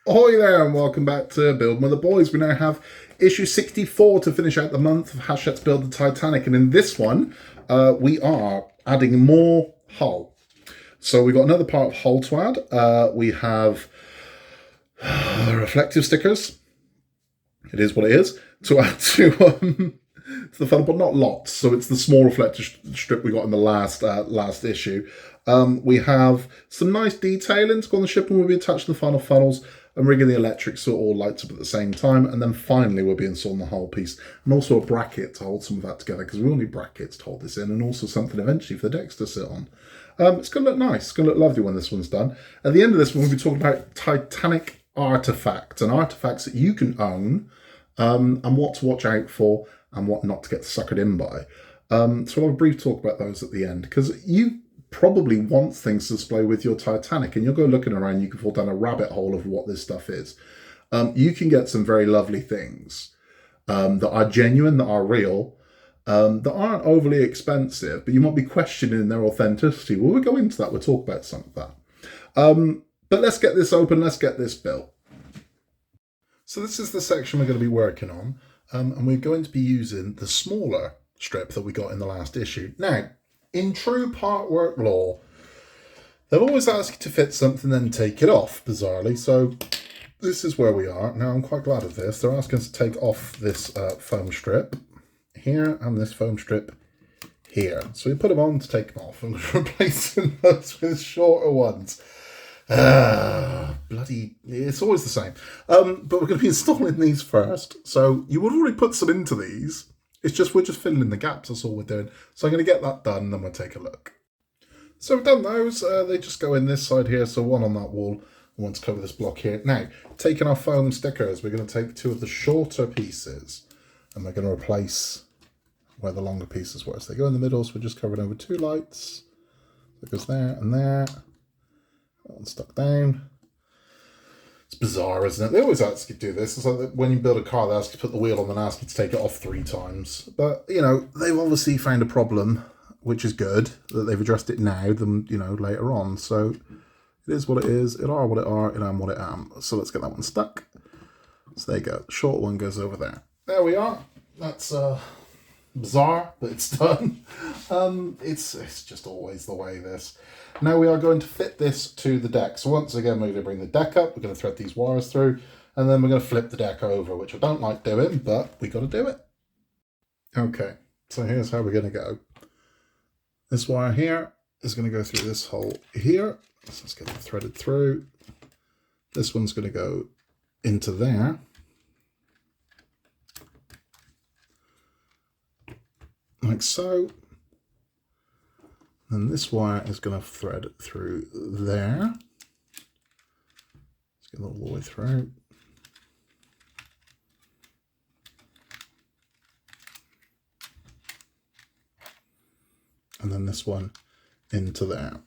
Ahoy there and welcome back to Build with the Boys. We now have issue 64 to finish out the month of Hachette's Build the Titanic, and in this one we are adding more hull. So we've got another part of hull to add. We have reflective stickers. It is what it is. To add to the funnel, but not lots. So it's the small reflective strip we got in the last issue. We have some nice detailing to go on the ship, and we'll be attaching the final funnels and rigging the electrics so it all lights up at the same time. And then finally we'll be installing the whole piece, and also a bracket to hold some of that together, because we will need brackets to hold this in, and also something eventually for the decks to sit on. It's going to look nice. It's going to look lovely when this one's done. At the end of this one, we'll be talking about Titanic artifacts, and artifacts that you can own, and what to watch out for and what not to get suckered in by. So I'll have a brief talk about those at the end, because you probably want things to display with your Titanic, and you'll go looking around, you can fall down a rabbit hole of what this stuff is. You can get some very lovely things that are genuine, that are real, that aren't overly expensive, but you might be questioning their authenticity. Well, we'll go into that, we'll talk about some of that. But let's get this open, let's get this built. So this is the section we're going to be working on, and we're going to be using the smaller strip that we got in the last issue. Now, in true part work law, they'll always ask you to fit something then take it off, bizarrely. So this is where we are. Now, I'm quite glad of this. They're asking us to take off this foam strip here and this foam strip here. So we put them on to take them off, and we're replacing those with shorter ones. Bloody, it's always the same. But we're going to be installing these first. So you would already put some into these. It's just, we're just filling in the gaps, that's all we're doing. So I'm going to get that done, and then we'll take a look. So we've done those. They just go in this side here, so one on that wall, and one to cover this block here. Now, taking our foam stickers, we're going to take two of the shorter pieces, and we're going to replace where the longer pieces were. So they go in the middle, so we're just covering over two lights. So it goes there and there. That one's stuck down. It's bizarre, isn't it? They always ask you to do this. It's like when you build a car, they ask you to put the wheel on and ask you to take it off 3 times. But, you know, they've obviously found a problem, which is good, that they've addressed it now than, you know, later on. So it is what it is. It are what it are. It am what it am. So let's get that one stuck. So there you go. The short one goes over there. There we are. That's bizarre, but it's done. It's just always the way this. Now we are going to fit this to the deck. So once again, we're going to bring the deck up, we're going to thread these wires through, and then we're going to flip the deck over, which I don't like doing, but we got to do it. Okay, so here's how we're going to go. This wire here is going to go through this hole here. So let's get it threaded through. This one's going to go into there. Like so. And this wire is going to thread through there. Let's get it all the way through. And then this one into there.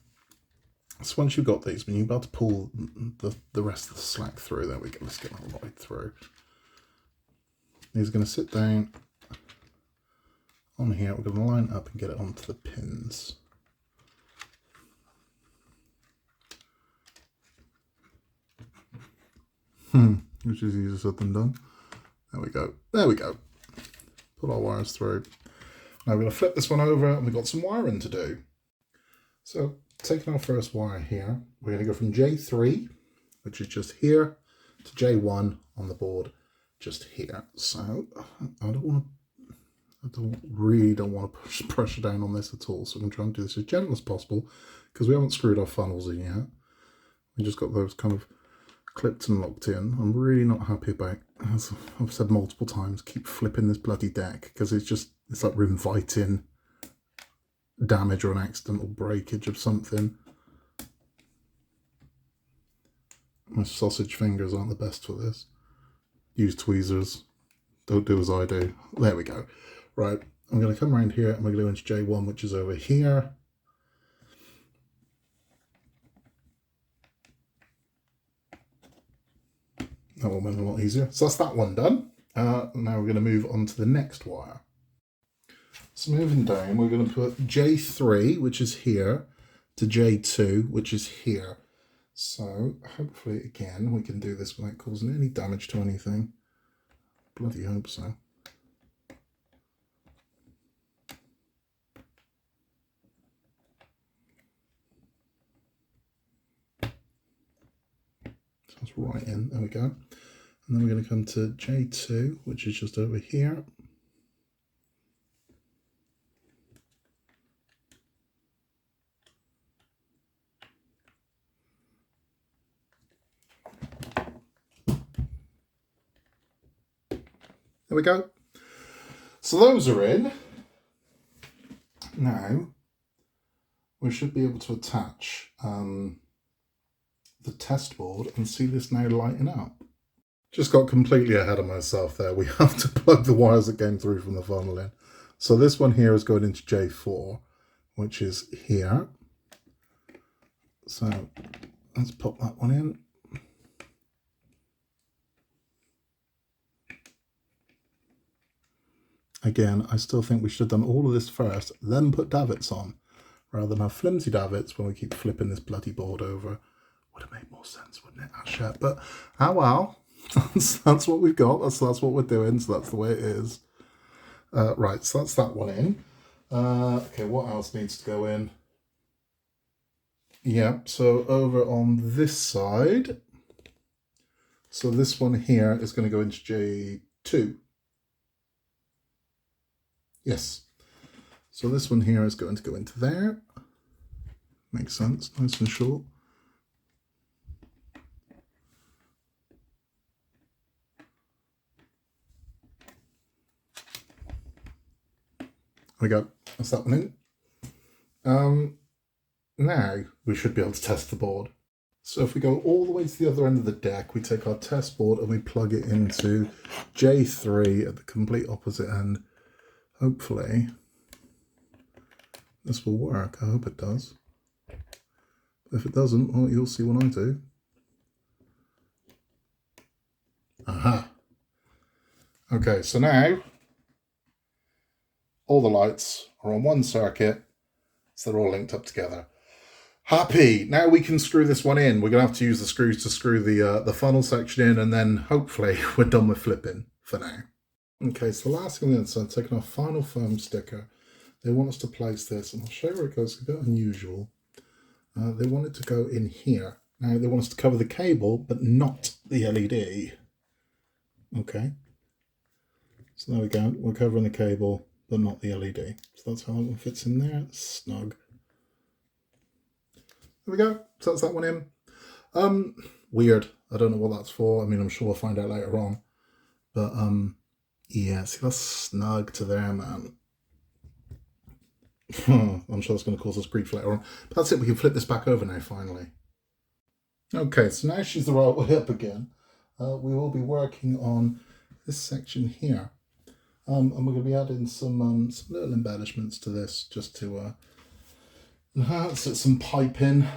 So once you've got these, when you're about to pull the rest of the slack through, there we go, let's get that right through. These are going to sit down on here. We're going to line up and get it onto the pins. Which is easier said than done. There we go. There we go. Put our wires through. Now we're going to flip this one over, and we've got some wiring to do. So taking our first wire here, we're going to go from J3, which is just here, to J1 on the board, just here. So I really don't want to push pressure down on this at all. So I'm going to try and do this as gentle as possible, because we haven't screwed our funnels in yet. We just got those kind of clipped and locked in. I'm really not happy about, as I've said multiple times, keep flipping this bloody deck, because it's like we're inviting damage or an accidental breakage of something. My sausage fingers aren't the best for this. Use tweezers. Don't do as I do. There we go. Right, I'm going to come around here, and we're going to go into J1, which is over here. That one went a lot easier. So that's that one done. Now we're going to move on to the next wire. So moving down, we're going to put J3, which is here, to J2, which is here. So hopefully, again, we can do this without causing any damage to anything. Bloody hope so. So that's right in, there we go. And then we're going to come to J2, which is just over here. There we go. So those are in. Now, we should be able to attach the test board and see this now lighting up. Just got completely ahead of myself there. We have to plug the wires that came through from the funnel in. So this one here is going into J4, which is here. So let's pop that one in. Again, I still think we should have done all of this first, then put davits on, rather than have flimsy davits when we keep flipping this bloody board over. Would have made more sense, wouldn't it, Hachette? But, oh well, that's what we've got, that's what we're doing, so that's the way it is. Right, so that's that one in. Okay, what else needs to go in? Yeah, so over on this side, so this one here is going to go into J2. Yes, so this one here is going to go into there. Makes sense, nice and short. There we go, that's that one in. Now we should be able to test the board. So if we go all the way to the other end of the deck, we take our test board and we plug it into J3 at the complete opposite end. Hopefully this will work. I hope it does. If it doesn't, well, you'll see when I do. Aha. Okay, so now all the lights are on one circuit, so they're all linked up together. Happy. Now we can screw this one in. We're going to have to use the screws to screw the funnel section in, and then hopefully we're done with flipping for now. Okay, so the last thing is I'm taking our final foam sticker. They want us to place this, and I'll show you where it goes. It's a bit unusual. They want it to go in here. Now they want us to cover the cable, but not the LED. Okay. So there we go. We're covering the cable, but not the LED. So that's how that one fits in there. It's snug. There we go. So that's that one in. Weird. I don't know what that's for. I mean, I'm sure we'll find out later on. But yeah, see, that's snug to there, man. I'm sure that's going to cause us grief later on. But that's it. We can flip this back over now, finally. Okay, so now she's the right way up again. We will be working on this section here. And we're going to be adding some little embellishments to this, just to enhance it, some piping.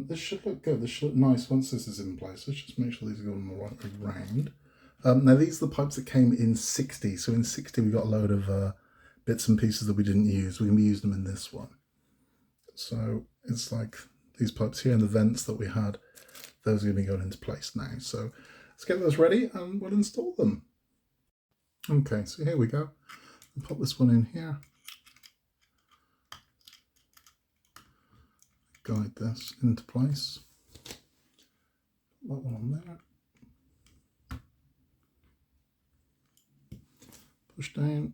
This should look good. This should look nice once this is in place. Let's just make sure these are going the right way round. Now these are the pipes that came in 60. So in 60 we got a load of bits and pieces that we didn't use. We're going to be using them in this one. So it's like these pipes here and the vents that we had. Those are going to be going into place now. So let's get those ready and we'll install them. Okay, so here we go. I'll pop this one in here. Guide this into place. Put that one on there. Push down.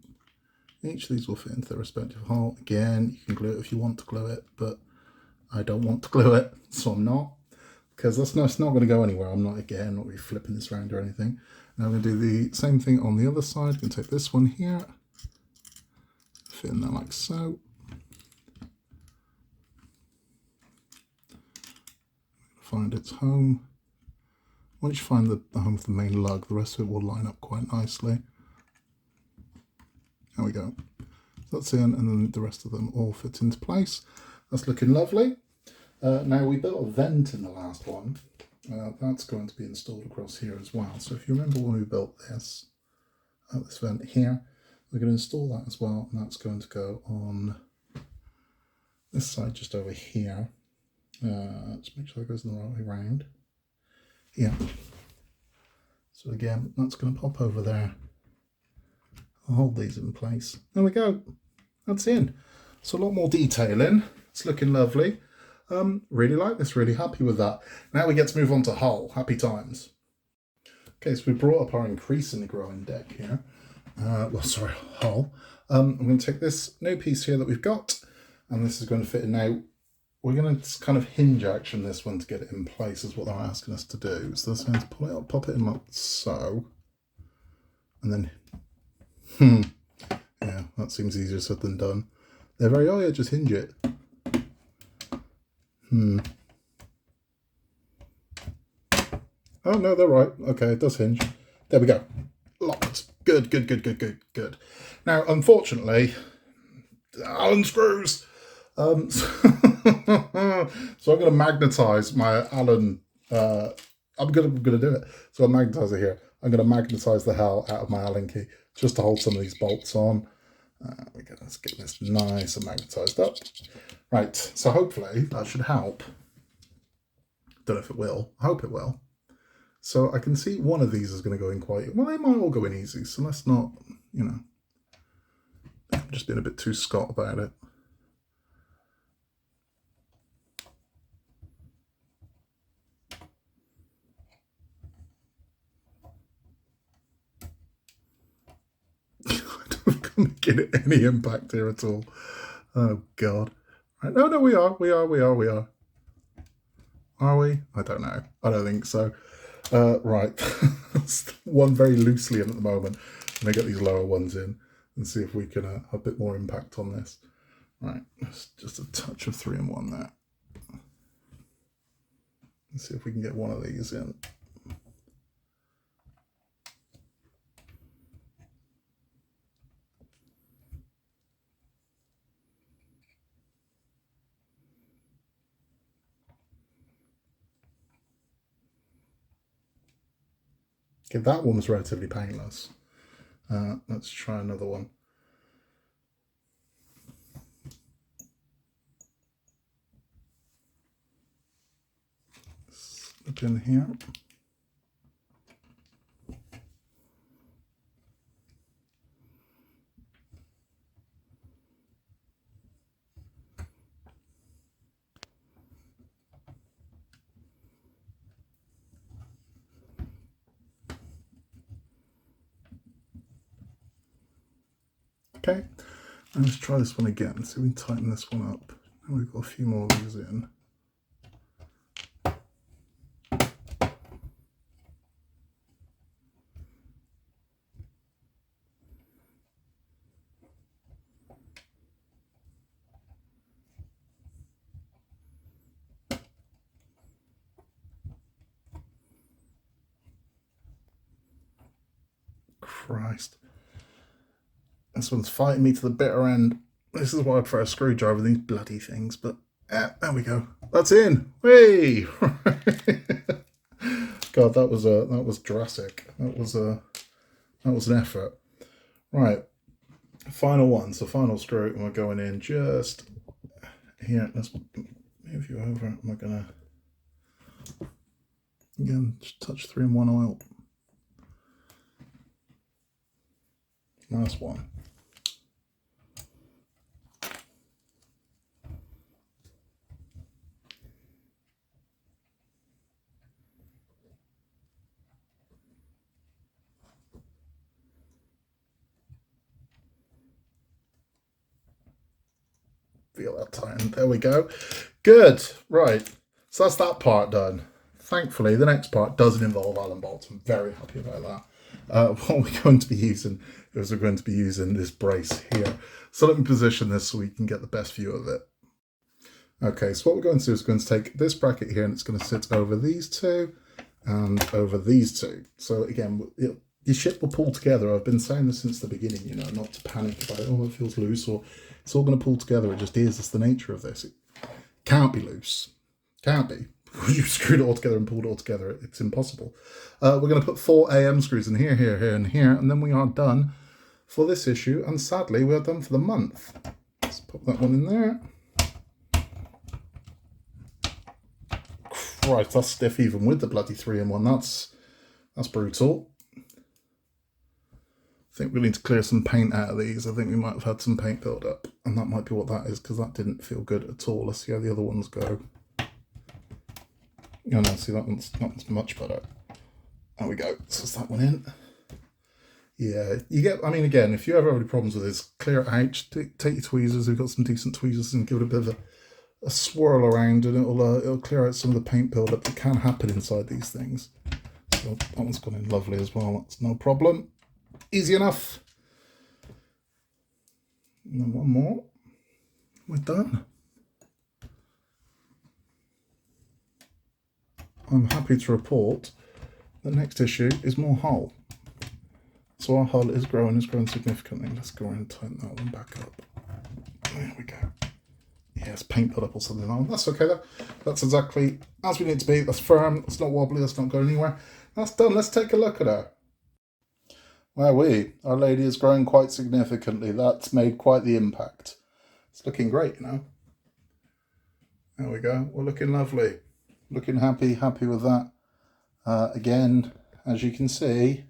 Each of these will fit into their respective hole. Again, you can glue it if you want to glue it, but I don't want to glue it, so I'm not. Because it's not going to go anywhere. I'm not really flipping this around or anything. Now I'm going to do the same thing on the other side. I'm going to take this one here, fit in there like so. Find its home. Once you find the home of the main lug, the rest of it will line up quite nicely. There we go. So that's in, and then the rest of them all fit into place. That's looking lovely. Now we built a vent in the last one. That's going to be installed across here as well. So if you remember when we built this vent here, we're going to install that as well, and that's going to go on this side just over here. Let's make sure it goes in the right way round. Yeah. So again, that's going to pop over there. I'll hold these in place. There we go. That's in. So a lot more detail in. It's looking lovely. Really like this, really happy with that. Now we get to move on to hull. Happy times. Okay, so we brought up our increasingly growing deck here. Hull. I'm going to take this new piece here that we've got, and this is going to fit in now. We're going to kind of hinge action this one to get it in place is what they're asking us to do. So this going to pull it up, pop it in like so, and then, yeah, that seems easier said than done. They're very, oh yeah, just hinge it. Oh no, they're right. Okay, it does hinge. There we go. Locked. Good, good, good, good, good, good. Now, unfortunately, Allen screws. So I'm going to magnetize my Allen. I'm gonna do it. So I'll magnetize it here. I'm going to magnetize the hell out of my Allen key just to hold some of these bolts on. Let's get this nice and magnetized up. Right. So hopefully that should help. Don't know if it will. I hope it will. So I can see one of these is going to go in quite... Well, they might all go in easy, so let's not, you know... I'm just being a bit too Scott about it. I don't going to get any impact here at all. Oh, God. Right. No, we are. Are we? I don't know. I don't think so. Right, one very loosely in at the moment. I'm going to get these lower ones in and see if we can have a bit more impact on this. Right, just a touch of 3-in-1 there. Let's see if we can get one of these in. Okay, that one was relatively painless. Let's try another one. Slip in here. Okay, and let's try this one again. See if we can tighten this one up. And we've got a few more of these in. Christ. This one's fighting me to the bitter end. This is why I prefer a screwdriver than these bloody things, but there we go. That's in. Whee! God, that was drastic. That was an effort. Right. Final one. So final screw, and we're going in just here. Let's move you over. Am I gonna again just touch 3-in-1 oil? Nice one. Feel that time. There we go. Good. Right. So that's that part done. Thankfully, the next part doesn't involve Allen bolts. I'm very happy about that. What we're going to be using is we're going to be using this brace here. So let me position this so we can get the best view of it. Okay, so what we're going to do is we're going to take this bracket here and it's going to sit over these two and over these two. So again, your ship will pull together. I've been saying this since the beginning, you know, not to panic about, oh, it feels loose, or it's all going to pull together. It just is. It's the nature of this. It can't be loose. Can't be. You've screwed it all together and pulled it all together. It's impossible. We're going to put 4 AM screws in here, here, here, and here, and then we are done for this issue. And sadly, we are done for the month. Let's pop that one in there. Christ, that's stiff even with the bloody 3-in-1. That's brutal. I think we need to clear some paint out of these. I think we might have had some paint build up, and that might be what that is, because that didn't feel good at all. Let's see how the other ones go. Oh no, see, that one's much better. There we go. So is that one in? Yeah, you get, I mean, again, if you ever have any problems with this, clear it out. Take your tweezers. We've got some decent tweezers, and give it a bit of a swirl around, and it'll clear out some of the paint buildup that can happen inside these things. So that one's gone in lovely as well. That's no problem. Easy enough. And then one more. We're done. I'm happy to report the next issue is more hull. So our hull is growing significantly. Let's go ahead and tighten that one back up. There we go. Yes, paint build up or something like that. That's okay though. That's exactly as we need to be. That's firm, that's not wobbly, that's not going anywhere. That's done. Let's take a look at her. Well, our lady is growing quite significantly. That's made quite the impact. It's looking great, you know. There we go. We're looking lovely. Looking happy with that. Again, as you can see,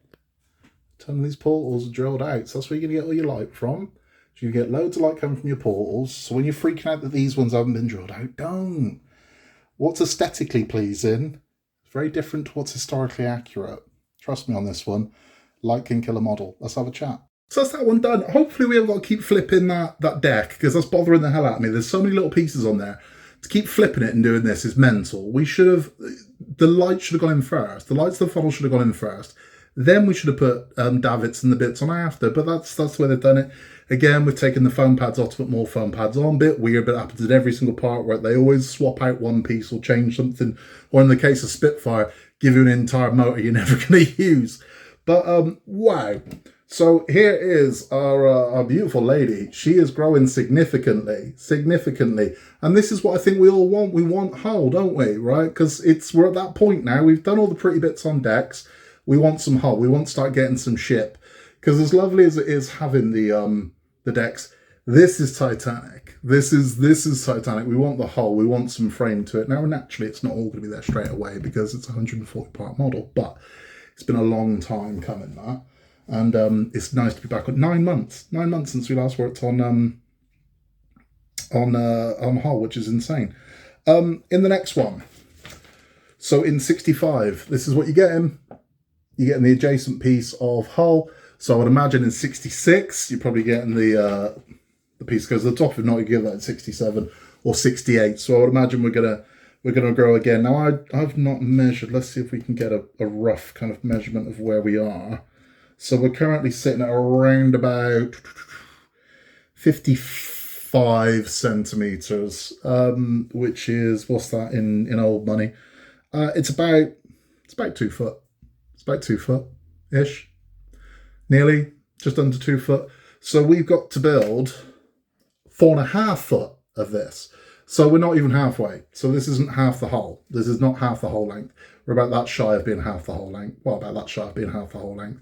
some of these portals are drilled out. So that's where you're going to get all your light from. So you get loads of light coming from your portals. So when you're freaking out that these ones haven't been drilled out, don't. What's aesthetically pleasing is very different to what's historically accurate. Trust me on this one. Light can kill a model. Let's have a chat. So that's that one done. Hopefully we haven't got to keep flipping that deck, because that's bothering the hell out of me. There's so many little pieces on there. To keep flipping it and doing this is mental. We should have, the light should have gone in first. The lights of the funnel should have gone in first. Then we should have put davits and the bits on after, but that's the way they've done it. Again, we've taken the foam pads off to put more foam pads on. Bit weird, but it happens in every single part where they always swap out one piece or change something. Or in the case of Spitfire, give you an entire motor you're never going to use. But wow. So here is our beautiful lady. She is growing significantly. And this is what I think we all want. We want hull, don't we? Right? Because we're at that point now. We've done all the pretty bits on decks. We want some hull. We want to start getting some ship. Because as lovely as it is having the decks, this is Titanic. This is Titanic. We want the hull. We want some frame to it. Now, naturally, it's not all going to be there straight away because it's a 140-part model. But it's been a long time coming, that. And it's nice to be back. 9 months. 9 months since we last worked on hull, which is insane. In the next one, so in 65, this is what you're getting. You're getting the adjacent piece of hull. So I would imagine in 66, you're probably getting the piece goes to the top. If not, you give that in 67 or 68. So I would imagine we're gonna grow again. Now I've not measured. Let's see if we can get a rough kind of measurement of where we are. So we're currently sitting at around about 55 centimeters, which is, what's that in old money? It's about 2 foot. It's about 2 foot-ish. Nearly, just under 2 foot. So we've got to build 4.5 foot of this. So we're not even halfway. So this isn't half the hull. This is not half the whole length. We're about that shy of being half the whole length. Well, about that shy of being half the whole length.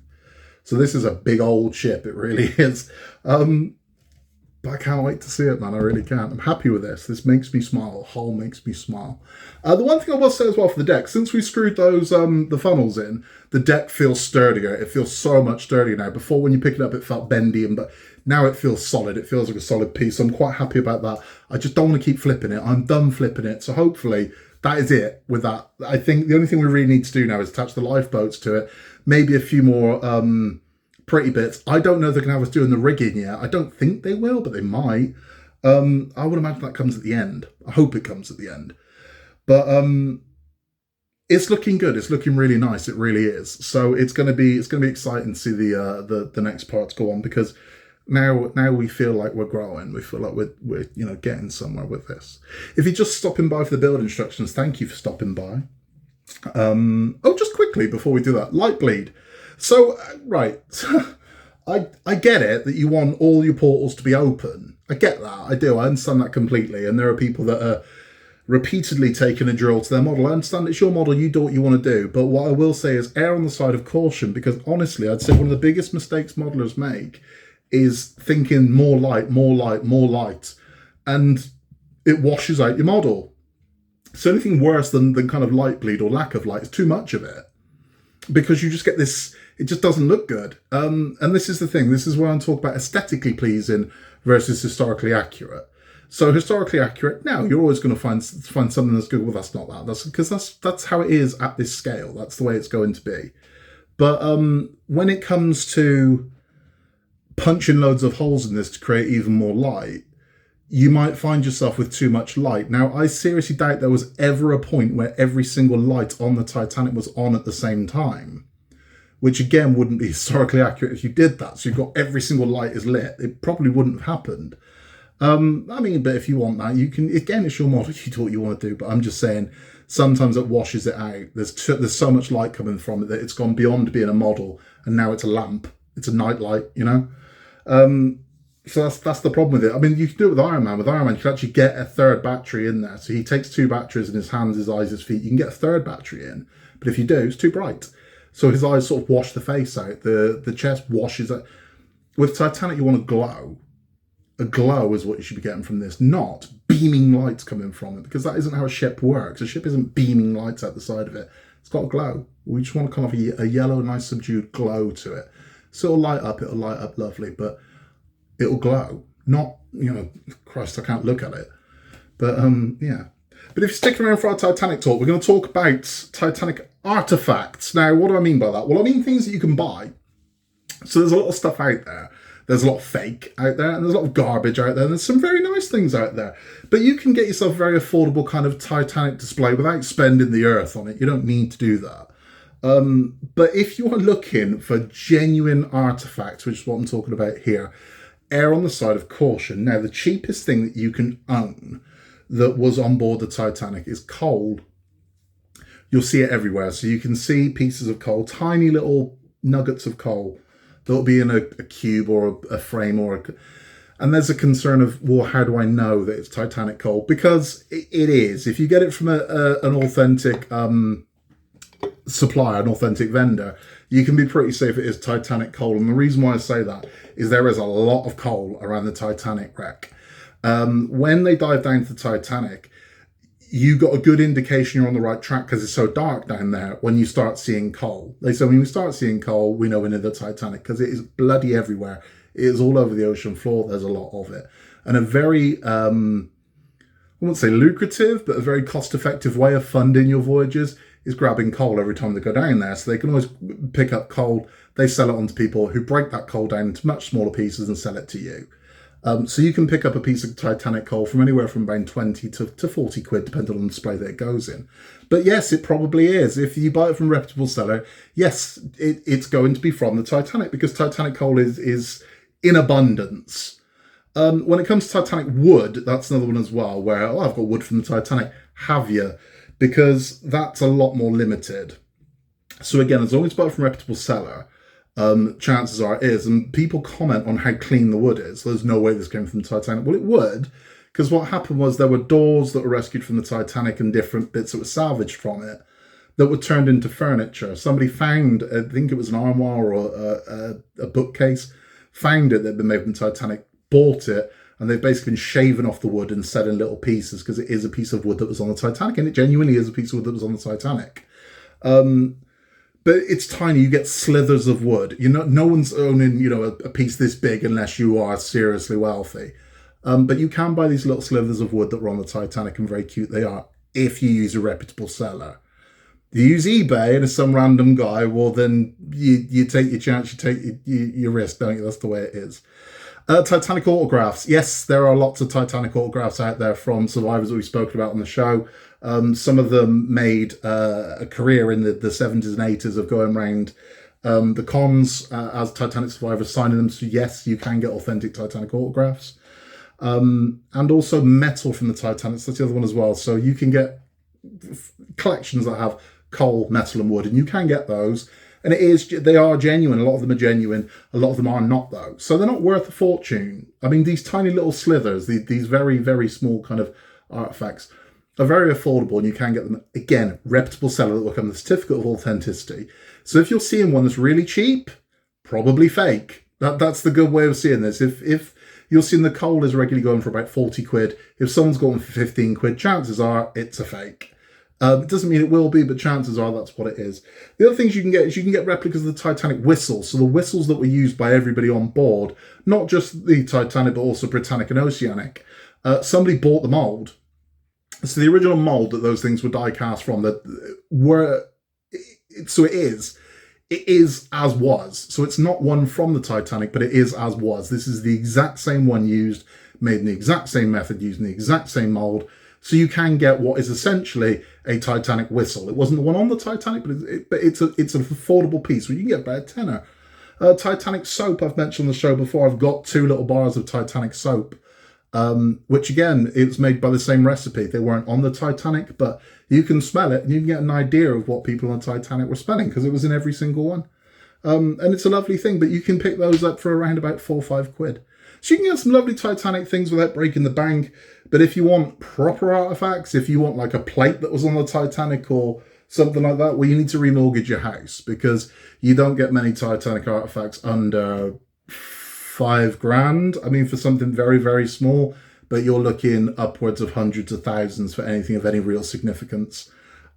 So this is a big old ship, it really is. But I can't wait to see it, man. I really can't. I'm happy with this. This makes me smile. Hull makes me smile. The one thing I will say as well for the deck, since we screwed those the funnels in, the deck feels sturdier. It feels so much sturdier now. Before, when you pick it up, it felt bendy, but now it feels solid. It feels like a solid piece. So I'm quite happy about that. I just don't want to keep flipping it. I'm done flipping it. So hopefully that is it with that. I think the only thing we really need to do now is attach the lifeboats to it. Maybe a few more pretty bits. I don't know if they can have us doing the rigging yet. I don't think they will, but they might. I would imagine that comes at the end. I hope it comes at the end. But it's looking good. It's looking really nice. It really is. So it's gonna be exciting to see the next parts go on, because now we feel like we're growing. We feel like we're getting somewhere with this. If you're just stopping by for the build instructions, thank you for stopping by. Just quickly before we do that, light bleed. So, right, I get it that you want all your portals to be open. I get that, I do, I understand that completely. And there are people that are repeatedly taking a drill to their model. I understand it's your model, you do what you want to do. But what I will say is err on the side of caution, because honestly, I'd say one of the biggest mistakes modelers make is thinking more light, more light, more light. And it washes out your model. So anything worse than kind of light bleed or lack of light is too much of it, because you just get this, it just doesn't look good. And this is the thing, this is where I'm talking about aesthetically pleasing versus historically accurate. So historically accurate, now you're always going to find something that's good. Well, that's not that. That's because that's how it is at this scale. That's the way it's going to be. But when it comes to punching loads of holes in this to create even more light, you might find yourself with too much light. Now, I seriously doubt there was ever a point where every single light on the Titanic was on at the same time, which again wouldn't be historically accurate if you did that. So you've got every single light is lit. It probably wouldn't have happened. I mean, but if you want that, you can, again, it's your model, you do what you want to do, but I'm just saying, sometimes it washes it out. There's so much light coming from it that it's gone beyond being a model, and now it's a lamp. It's a night light, you know? So that's the problem with it. I mean, you can do it with Iron Man. With Iron Man, you can actually get a third battery in there. So he takes 2 batteries in his hands, his eyes, his feet. You can get a third battery in. But if you do, it's too bright. So his eyes sort of wash the face out. The chest washes out. With Titanic, you want a glow. A glow is what you should be getting from this, not beaming lights coming from it, because that isn't how a ship works. A ship isn't beaming lights out the side of it. It's got a glow. We just want kind of a yellow, nice subdued glow to it. So it'll light up lovely, but it'll glow. Not, you know, Christ, I can't look at it. But, yeah. But if you're sticking around for our Titanic talk, we're going to talk about Titanic artifacts. Now, what do I mean by that? Well, I mean things that you can buy. So there's a lot of stuff out there. There's a lot of fake out there, and there's a lot of garbage out there, and there's some very nice things out there. But you can get yourself a very affordable kind of Titanic display without spending the earth on it. You don't need to do that. But if you are looking for genuine artifacts, which is what I'm talking about here, err on the side of caution. Now, the cheapest thing that you can own that was on board the Titanic is coal. You'll see it everywhere. So you can see pieces of coal, tiny little nuggets of coal, that'll be in a cube or a frame and there's a concern of, well, how do I know that it's Titanic coal? Because it is. If you get it from an authentic supplier, an authentic vendor, you can be pretty safe it is Titanic coal. And the reason why I say that is there is a lot of coal around the Titanic wreck. When they dive down to the Titanic, you got a good indication you're on the right track because it's so dark down there when you start seeing coal. They say when we start seeing coal, we know we're near the Titanic because it is bloody everywhere. It is all over the ocean floor. There's a lot of it. And a very, I wouldn't say lucrative, but a very cost-effective way of funding your voyages is grabbing coal every time they go down there. So they can always pick up coal. They sell it on to people who break that coal down into much smaller pieces and sell it to you. So you can pick up a piece of Titanic coal from anywhere from about 20 to 40 quid, depending on the display that it goes in. But yes, it probably is. If you buy it from a reputable seller, yes, it's going to be from the Titanic because Titanic coal is in abundance. When it comes to Titanic wood, that's another one as well, where, oh, I've got wood from the Titanic. Have you? Because that's a lot more limited. So again, as long as you buy it from a reputable seller, chances are it is. And people comment on how clean the wood is. There's no way this came from the Titanic. Well, it would, because what happened was there were doors that were rescued from the Titanic and different bits that were salvaged from it that were turned into furniture. Somebody found, I think it was an armoire or a bookcase, found it that had been made from the Titanic, bought it, and they've basically been shaven off the wood and set in little pieces because it is a piece of wood that was on the Titanic, and it genuinely is a piece of wood that was on the Titanic. But it's tiny. You get slithers of wood. You know, no one's owning, you know, a piece this big unless you are seriously wealthy. But you can buy these little slithers of wood that were on the Titanic, and very cute they are if you use a reputable seller. If you use eBay and it's some random guy, well, then you take your chance, you take your risk, don't you? That's the way it is. Titanic autographs. Yes, there are lots of Titanic autographs out there from survivors that we've spoken about on the show. Some of them made a career in the 70s and 80s of going around the cons as Titanic survivors, signing them. So yes, you can get authentic Titanic autographs. And also metal from the Titanic. So that's the other one as well. So you can get collections that have coal, metal and wood, and you can get those. And they are genuine. A lot of them are genuine. A lot of them are not, though. So they're not worth a fortune. I mean, these tiny little slithers, these very, very small kind of artifacts are very affordable, and you can get them, again, reputable seller that will come with a certificate of authenticity. So if you're seeing one that's really cheap, probably fake. That's the good way of seeing this. If you'll see the coal is regularly going for about 40 quid. If someone's going for 15 quid, chances are it's a fake. It doesn't mean it will be, but chances are that's what it is. The other things you can get is you can get replicas of the Titanic whistles. So the whistles that were used by everybody on board, not just the Titanic, but also Britannic and Oceanic. Somebody bought the mould. So the original mould that those things were die cast from, it is as was. So it's not one from the Titanic, but it is as was. This is the exact same one used, made in the exact same method, using the exact same mould. So you can get what is essentially a Titanic whistle. It wasn't the one on the Titanic, but it's an affordable piece where you can get about a tenner. Titanic soap, I've mentioned on the show before. I've got 2 little bars of Titanic soap, which again, it's made by the same recipe. They weren't on the Titanic, but you can smell it and you can get an idea of what people on Titanic were smelling because it was in every single one. And it's a lovely thing, but you can pick those up for around about 4 or 5 quid. So you can get some lovely Titanic things without breaking the bank. But if you want proper artifacts, if you want like a plate that was on the Titanic or something like that, well, you need to remortgage your house because you don't get many Titanic artifacts under 5 grand. I mean, for something very, very small, but you're looking upwards of hundreds of thousands for anything of any real significance.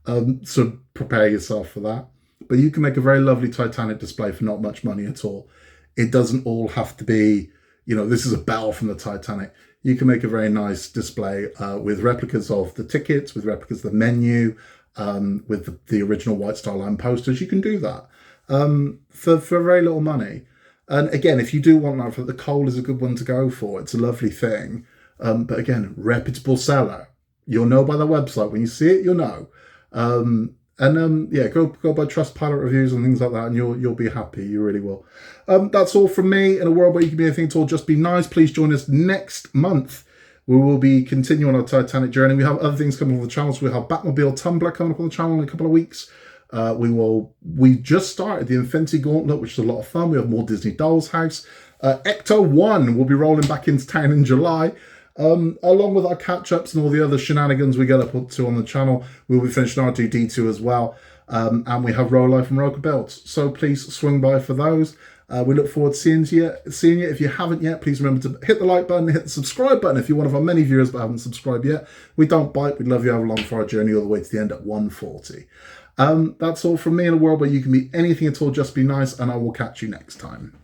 So prepare yourself for that. But you can make a very lovely Titanic display for not much money at all. It doesn't all have to be, this is a bell from the Titanic. You can make a very nice display with replicas of the tickets, with replicas of the menu, with the original White Star Line posters. You can do that for very little money. And again, if you do want that, the coal is a good one to go for. It's a lovely thing. But again, reputable seller. You'll know by the website. When you see it, you'll know. Go by Trustpilot reviews and things like that, and you'll be happy. You really will. That's all from me. In a world where you can be anything at all, just be nice. Please join us next month. We will be continuing our Titanic journey. We have other things coming on the channel. So we have Batmobile Tumbler coming up on the channel in a couple of weeks. We just started the Infinity Gauntlet, which is a lot of fun. We have more Disney Dolls House. Ecto 1 will be rolling back into town in July. Along with our catch-ups and all the other shenanigans we get up to on the channel, we'll be finishing R2-D2 as well. And we have Roll Life and Roker Builds. So please swing by for those. We look forward to seeing you. If you haven't yet, please remember to hit the like button, hit the subscribe button if you're one of our many viewers but haven't subscribed yet. We don't bite. We'd love you to have along for our journey all the way to the end at 140. That's all from me in a world where you can be anything at all, just be nice, and I will catch you next time.